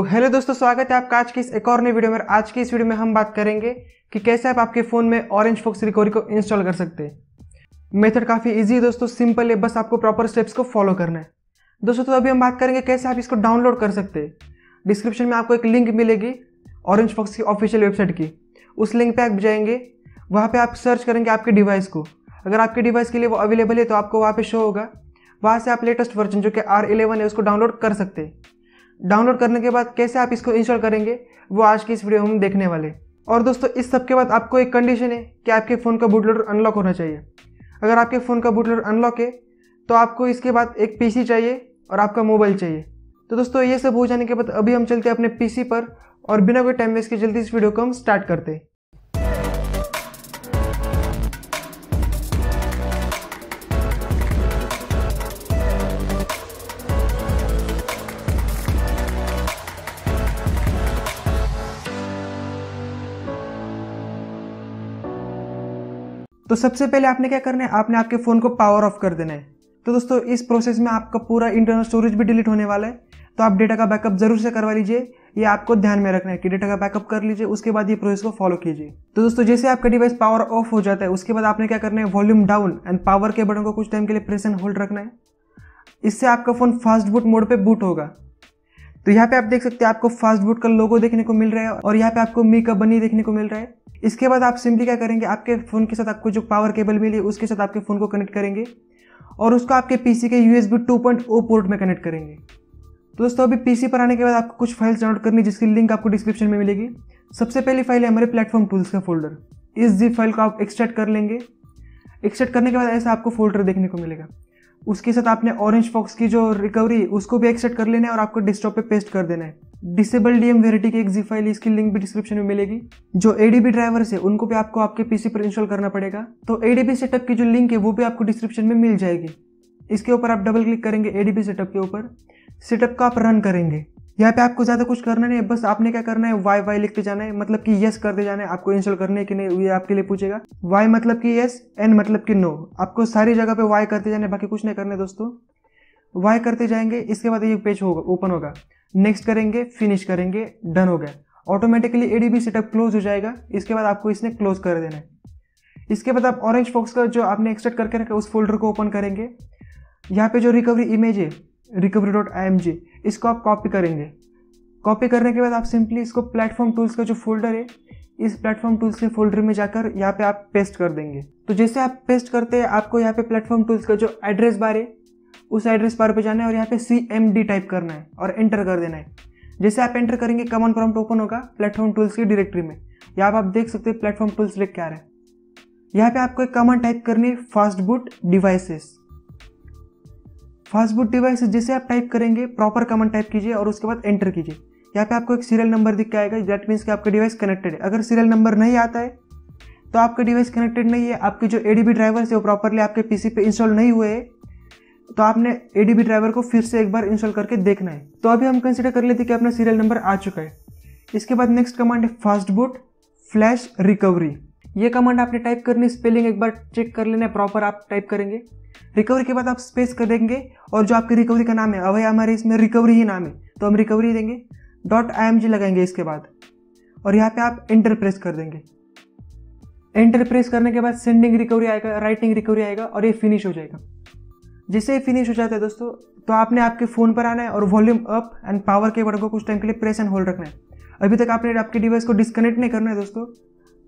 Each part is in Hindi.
हेलो दोस्तों, स्वागत है आपका आज की इस एक और नई वीडियो में। आज की इस वीडियो में हम बात करेंगे कि कैसे आप आपके फ़ोन में OrangeFox रिकवरी को इंस्टॉल कर सकते हैं। मेथड काफ़ी इजी है दोस्तों, सिंपल है, बस आपको प्रॉपर स्टेप्स को फॉलो करना है दोस्तों। तो अभी हम बात करेंगे कैसे आप इसको डाउनलोड कर सकते हैं। डिस्क्रिप्शन में आपको एक लिंक मिलेगी OrangeFox की ऑफिशियल वेबसाइट की। उस लिंक पर आप जाएंगे, वहाँ पर आप सर्च करेंगे आपके डिवाइस को। अगर आपके डिवाइस के लिए वो अवेलेबल है तो आपको वहाँ पर शो होगा। वहाँ से आप लेटेस्ट वर्जन जो कि R11 है उसको डाउनलोड कर सकते हैं। डाउनलोड करने के बाद कैसे आप इसको इंस्टॉल करेंगे वो आज की इस वीडियो में हम देखने वाले। और दोस्तों, इस सब के बाद आपको एक कंडीशन है कि आपके फ़ोन का बूट लोडर अनलॉक होना चाहिए। अगर आपके फ़ोन का बूट लोडर अनलॉक है तो आपको इसके बाद एक पीसी चाहिए और आपका मोबाइल चाहिए। तो दोस्तों, ये सब हो जाने के बाद अभी हम चलते हैं अपने पीसी पर और बिना कोई टाइम वेस्ट के जल्दी इस वीडियो को हम स्टार्ट करते हैं। तो सबसे पहले आपने क्या करना है, आपने आपके फ़ोन को पावर ऑफ कर देना है। तो दोस्तों, इस प्रोसेस में आपका पूरा इंटरनल स्टोरेज भी डिलीट होने वाला है, तो आप डेटा का बैकअप जरूर से करवा लीजिए। ये आपको ध्यान में रखना है कि डेटा का बैकअप कर लीजिए, उसके बाद ये प्रोसेस को फॉलो कीजिए। तो दोस्तों, जैसे आपका डिवाइस पावर ऑफ हो जाता है उसके बाद आपने क्या करना है, वॉल्यूम डाउन एंड पावर के बटन को कुछ टाइम के लिए प्रेस एंड होल्ड रखना है। इससे आपका फ़ोन फास्ट बूट मोड पर बूट होगा। तो यहाँ पे आप देख सकते हैं आपको फास्ट बूट का लोगो देखने को मिल रहा है और यहाँ पे आपको मी का बनी देखने को मिल रहा है। इसके बाद आप सिंपली क्या करेंगे, आपके फ़ोन के साथ आपको जो पावर केबल मिली है उसके साथ आपके फ़ोन को कनेक्ट करेंगे और उसको आपके पीसी के USB 2.0 पोर्ट में कनेक्ट करेंगे। तो दोस्तों, अभी पीसी पर आने के बाद आपको कुछ फाइल्स डाउनलोड करनी, जिसकी लिंक आपको डिस्क्रिप्शन में मिलेगी। सबसे पहली फाइल है हमारे प्लेटफॉर्म टूल्स का फोल्डर। इस जिप फाइल को आप एक्सट्रैक्ट कर लेंगे। एक्सट्रैक्ट करने के बाद ऐसा आपको फोल्डर देखने को मिलेगा। उसके साथ आपने OrangeFox की जो रिकवरी उसको भी एक्सट्रैक्ट कर लेना है और आपको डेस्कटॉप पे पेस्ट कर देना है। डिसेबल डीएम वेरिटी की एक जिप फाइल, इसकी लिंक भी डिस्क्रिप्शन में मिलेगी। जो ADB ड्राइवर्स है उनको भी आपको आपके पीसी पर इंस्टॉल करना पड़ेगा। तो ADB सेटअप की जो लिंक है वो भी आपको डिस्क्रिप्शन में मिल जाएगी। इसके ऊपर आप डबल क्लिक करेंगे ADB सेटअप के ऊपर। सेटअप को आप रन करेंगे। यहाँ पे आपको ज़्यादा कुछ करना नहीं है, बस आपने क्या करना है, वाई लिखते जाना है, मतलब कि यस करते जाना है। आपको इंस्टॉल करने की नहीं, ये आपके लिए पूछेगा। वाई मतलब कि यस, एन मतलब कि नो। आपको सारी जगह पे वाई करते जाना है, बाकी कुछ नहीं करना है दोस्तों। वाई करते जाएंगे, इसके बाद ये पेज होगा, ओपन होगा। नेक्स्ट करेंगे, फिनिश करेंगे, डन हो गया। ऑटोमेटिकली ADB सेटअप क्लोज हो जाएगा। इसके बाद आपको इसने क्लोज कर देना है। इसके बाद आप OrangeFox का जो आपने एक्सट्रैक्ट करके रखा है उस फोल्डर को ओपन करेंगे। यहाँ पे जो रिकवरी इमेज है recovery.img, इसको आप कॉपी करेंगे। कॉपी करने के बाद आप सिंपली इसको प्लेटफॉर्म टूल्स का जो फोल्डर है, इस प्लेटफॉर्म टूल्स के फोल्डर में जाकर यहाँ पे आप पेस्ट कर देंगे। तो जैसे आप पेस्ट करते हैं, आपको यहाँ पे प्लेटफॉर्म टूल्स का जो एड्रेस बार है उस एड्रेस बार पे जाना है और यहाँ पे CMD टाइप करना है और एंटर कर देना है। जैसे आप एंटर करेंगे, कमांड प्रॉम्प्ट ओपन होगा प्लेटफॉर्म टूल्स की डायरेक्टरी में। यहाँ पे आप देख सकते हैं प्लेटफॉर्म टूल्स लिख के आ रहा है। यहाँ पे आपको एक कमांड टाइप करनी है, fast boot devices. Fast boot device जैसे आप टाइप करेंगे, प्रॉपर कमांड टाइप कीजिए और उसके बाद एंटर कीजिए। यहाँ पे आपको एक सीरियल नंबर दिख के आएगा, दैट मीन्स कि आपका डिवाइस कनेक्टेड है। अगर सीरियल नंबर नहीं आता है तो आपका डिवाइस कनेक्टेड नहीं है। आपके जो ADB ड्राइवर्स है वो प्रॉपरली आपके पीसी पे इंस्टॉल नहीं हुए हैं, तो आपने ADB ड्राइवर को फिर से एक बार इंस्टॉल करके देखना है। तो अभी हम कंसिडर कर लेते हैं कि अपना सीरियल नंबर आ चुका है। इसके बाद नेक्स्ट कमांड है फास्ट बूट फ्लैश रिकवरी। ये कमांड आपने टाइप करनी, स्पेलिंग एक बार चेक कर लेना है, प्रॉपर आप टाइप करेंगे। रिकवरी के बाद आप स्पेस कर देंगे और जो आपकी रिकवरी का नाम है, अभी हमारे इसमें रिकवरी ही नाम है तो हम रिकवरी देंगे। .img लगाएंगे इसके बाद और यहाँ पे आप एंटर प्रेस कर देंगे। एंटर प्रेस करने के बाद सेंडिंग रिकवरी आएगा, राइटिंग रिकवरी आएगा और ये फिनिश हो जाएगा। जैसे ही फिनिश हो जाता है दोस्तों, तो आपने आपके फ़ोन पर आना है और वॉल्यूम अप एंड पावर के बटन को कुछ टाइम के लिए प्रेस एंड होल्ड रखना है। अभी तक आपने आपके डिवाइस को डिस्कनेक्ट नहीं करना है दोस्तों।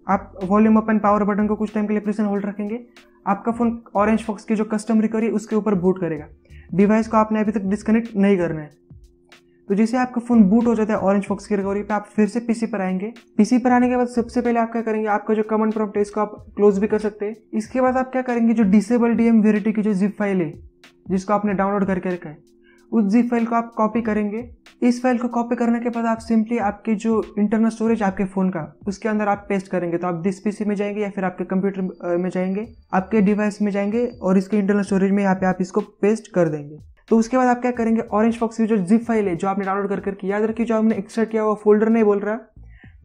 आप volume up and power button को कुछ टाइम के लिए प्रेस एंड होल्ड रखेंगे। आपका फ़ोन OrangeFox की जो कस्टम रिकवरी है उसके ऊपर बूट करेगा। डिवाइस को आपने अभी तक डिस्कनेक्ट नहीं करना है। तो जैसे आपका फ़ोन बूट हो जाता है OrangeFox की रिकवरी पे, आप फिर से पीसी पर आएंगे। पीसी पर आने के बाद सबसे पहले आप क्या करेंगे, आपका जो कमांड प्रॉम्प्ट है इसको आप क्लोज भी कर सकते हैं। इसके बाद आप क्या करेंगे, जो डिसेबल डीएम वेरिटी की जो जिप फाइल है जिसको आपने डाउनलोड करके रखा है, उस जिप फाइल को आप कॉपी करेंगे। इस फाइल को कॉपी करने के बाद आप सिंपली आपके जो इंटरनल स्टोरेज आपके फ़ोन का उसके अंदर आप पेस्ट करेंगे। तो आप दिस पीसी में जाएंगे या फिर आपके कंप्यूटर में जाएंगे, आपके डिवाइस में जाएंगे और इसके इंटरनल स्टोरेज में यहाँ पे आप इसको पेस्ट कर देंगे। तो उसके बाद आप क्या करेंगे, OrangeFox की जो जिप फाइल है जो आपने डाउनलोड करके, याद रखिए जो आपने एक्सट्रैक्ट किया हुआ फोल्डर नहीं बोल रहा,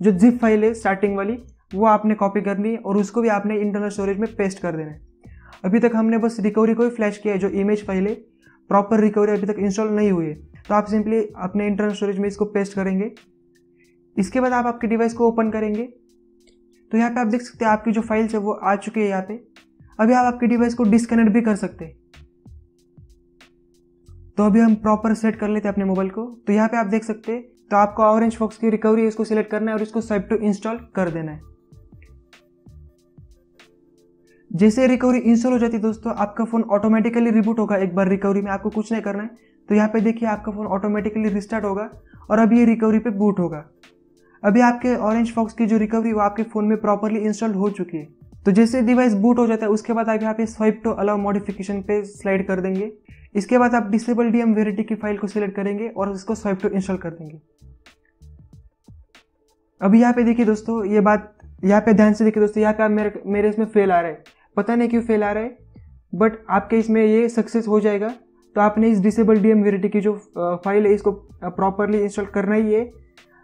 जो जिप फाइल है स्टार्टिंग वाली वो आपने कॉपी करनी है और उसको भी आपने इंटरनल स्टोरेज में पेस्ट कर देना है। अभी तक हमने बस रिकवरी को ही फ्लैश किया है, जो इमेज फाइल है प्रॉपर रिकवरी अभी तक इंस्टॉल नहीं हुई है। तो आप सिंपली अपने इंटरनल स्टोरेज में इसको पेस्ट करेंगे। इसके बाद आप आपके डिवाइस को ओपन करेंगे तो यहाँ पे आप देख सकते हैं आपकी जो फाइल्स है वो आ चुकी है यहाँ पे। अभी आप आपके डिवाइस को डिस्कनेक्ट भी कर सकते हैं। तो अभी हम प्रॉपर सेट कर लेते हैं अपने मोबाइल को। तो यहाँ पे आप देख सकते हैं, तो आपको OrangeFox की रिकवरी है इसको सिलेक्ट करना है और इसको स्वाइप टू इंस्टॉल कर देना है। जैसे रिकवरी इंस्टॉल हो जाती है दोस्तों, आपका फोन ऑटोमेटिकली रिबूट होगा। एक बार रिकवरी में आपको कुछ नहीं करना है। तो यहाँ पे देखिए आपका फोन ऑटोमेटिकली रिस्टार्ट होगा और अभी ये रिकवरी पे बूट होगा। अभी आपके OrangeFox की जो रिकवरी वो आपके फोन में प्रॉपरली इंस्टॉल हो चुकी है। तो जैसे डिवाइस बूट हो जाता है उसके बाद आप यहाँ पे स्वाइप टू अलाउ मॉडिफिकेशन पे स्लाइड कर देंगे। इसके बाद आप डिसेबल डीएम वेरिटी की फाइल को सिलेक्ट करेंगे और उसको स्वाइप टू इंस्टॉल कर देंगे। अभी यहाँ पे देखिए दोस्तों, ये बात यहाँ पे ध्यान से देखिए दोस्तों, यहाँ पे आप मेरे इसमें फेल आ रहा है, पता नहीं क्यों फेल आ रहा है, बट आपके इसमें ये सक्सेस हो जाएगा। तो आपने इस डिसेबल डीएम वेरिटी की जो फाइल है इसको प्रॉपरली इंस्टॉल करना ही है,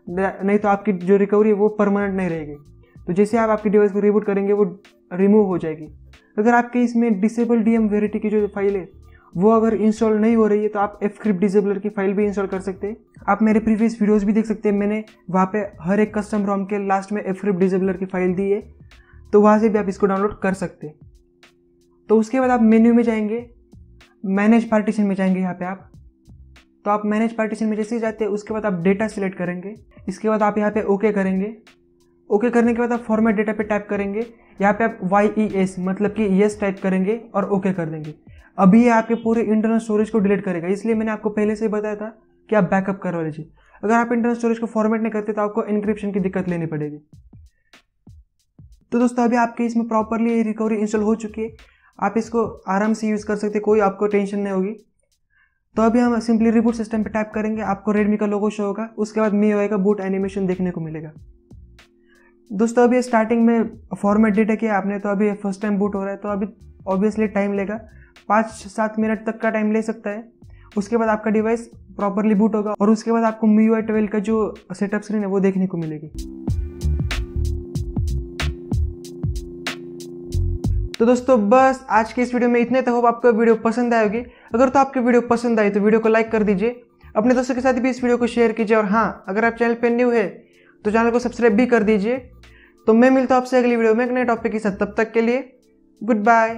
नहीं तो आपकी जो रिकवरी है वो परमानेंट नहीं रहेगी। तो जैसे आप आपकी डिवाइस को रिबूट करेंगे वो रिमूव हो जाएगी। अगर आपके इसमें डिसेबल डीएम वेरिटी की जो फाइल है वो अगर इंस्टॉल नहीं हो रही है तो आप fcrypt डिसेबलर की फाइल भी इंस्टॉल कर सकते हैं। आप मेरे प्रीवियस वीडियोस भी देख सकते हैं, मैंने वहाँ पे हर एक कस्टम रोम के लास्ट में fcrypt डिसेबलर की फाइल दी है, तो वहाँ से भी आप इसको डाउनलोड कर सकते हैं। तो उसके बाद आप मेन्यू में जाएंगे, मैनेज पार्टीशन में जाएंगे। यहाँ पे आप तो आप मैनेज पार्टीशन में जैसे ही जाते हैं उसके बाद आप डेटा सिलेक्ट करेंगे। इसके बाद आप यहाँ पे ओके करेंगे। ओके करने के बाद आप फॉर्मेट डेटा पे टाइप करेंगे। यहाँ पे आप YES मतलब कि येस टाइप करेंगे और ओके कर देंगे। अभी ये आपके पूरे इंटरनल स्टोरेज को डिलीट करेगा, इसलिए मैंने आपको पहले से ही बताया था कि आप बैकअप करवा लीजिए। अगर आप इंटरनल स्टोरेज को फॉर्मेट नहीं करते तो आपको एन्क्रिप्शन की दिक्कत लेनी पड़ेगी। तो दोस्तों अभी आपके इसमें प्रॉपरली रिकवरी इंस्टॉल हो चुकी है, आप इसको आराम से यूज़ कर सकते, कोई आपको टेंशन नहीं होगी। तो अभी हम सिंपली रिबूट सिस्टम पे टाइप करेंगे, आपको रेडमी का लोगो शो होगा, उसके बाद MIUI का बूट एनिमेशन देखने को मिलेगा। दोस्तों अभी स्टार्टिंग में फॉर्मेट डेटा किया आपने, तो अभी फर्स्ट टाइम बूट हो रहा है, तो अभी ऑब्वियसली टाइम लेगा, 5-7 मिनट तक का टाइम ले सकता है। उसके बाद आपका डिवाइस प्रॉपरली बूट होगा और उसके बाद आपको MIUI 12 का जो सेटअप स्क्रीन है वो देखने को मिलेगी। तो दोस्तों बस आज के इस वीडियो में इतने तक। होप आपको वीडियो पसंद आएगी। अगर तो आपकी वीडियो पसंद आई तो वीडियो को लाइक कर दीजिए, अपने दोस्तों के साथ भी इस वीडियो को शेयर कीजिए, और हाँ, अगर आप चैनल पे न्यू है तो चैनल को सब्सक्राइब भी कर दीजिए। तो मैं मिलता हूँ आपसे अगली वीडियो में एक नए टॉपिक के साथ, तब तक के लिए गुड बाय।